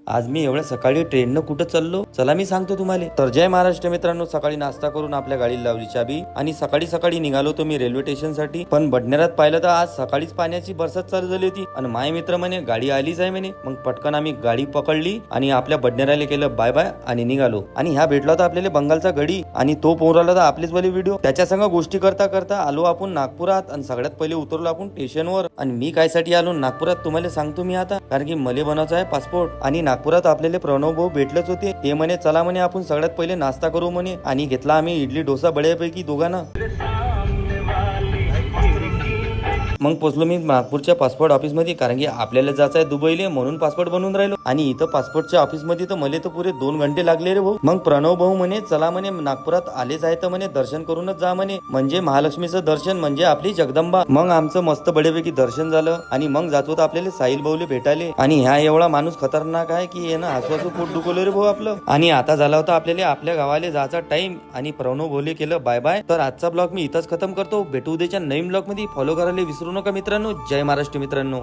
आज मी एवढ्या सकाळी ट्रेननं कुठं चाललो, चला मी सांगतो तुम्हाला. तर जय महाराष्ट्र मित्रांनो, सकाळी नाश्ता करून आपल्या गाडीला लावली चाबी आणि सकाळी सकाळी निघालो तो मी रेल्वे स्टेशन साठी. पण बडनेरात पाहिलं तर आज सकाळीच पाण्याची बरसात चालू झाली होती आणि माझे मित्र म्हणे गाडी आलीच आहे म्हणे. मग पटकन आम्ही गाडी पकडली आणि आपल्या बडनेराला केलं बाय बाय आणि निघालो. आणि ह्या भेटला होता आपल्याला बंगालचा गडी आणि तो पोराला होता आपलेच वाले व्हिडिओ. त्याच्या संग गोष्टी करता करता आलो आपण नागपुरात आणि सगळ्यात पहिले उतरलो आपण स्टेशनवर. आणि मी काय साठी आलो नागपुरात तुम्हाला सांगतो मी आता, कारण की मले बनवायचा आहे पासपोर्ट. आणि नागपुरात आपल्याला प्रणव भाऊ भेटलेच होते. ते म्हणे चला म्हणे आपण सगळ्यात पहिले नाश्ता करू म्हणे. आणि घेतला आम्ही इडली डोसा बड्यापैकी दोघांना. मग पोचलो मी नागपूरच्या पासपोर्ट ऑफिस मध्ये, कारण की आपल्याला जायचं आहे दुबईला म्हणून पासपोर्ट बनवून राहिलो. आणि इथं पासपोर्टच्या ऑफिस मध्ये तर मला तर पुरे 2 घंटे लागले रे भाऊ. मग प्रणव भाऊ म्हणे चला म्हणे नागपुरात आलेच आहे तर म्हणे दर्शन करूनच जा म्हणे, म्हणजे महालक्ष्मीचं दर्शन म्हणजे आपली जगदंबा. मग आमचं मस्त बड्यापैकी दर्शन झालं आणि मग जात होतं आपल्याला साहिल भाऊले भेटायले. आणि ह्या एवढा माणूस खतरनाक आहे की हे ना हसू पोट दुखवलं रे भाऊ आपलं. आणि आता झाला होता आपल्याला आपल्या गावाला जायचा टाइम आणि प्रणव भाऊले केलं बाय बाय. तर आजचा ब्लॉग मी इथंच खतम करतो. भेटू उद्याच्या नवीन ब्लॉग मध्ये. फॉलो करायला विसरू नका मित्रांनो. जय महाराष्ट्र मित्रांनो.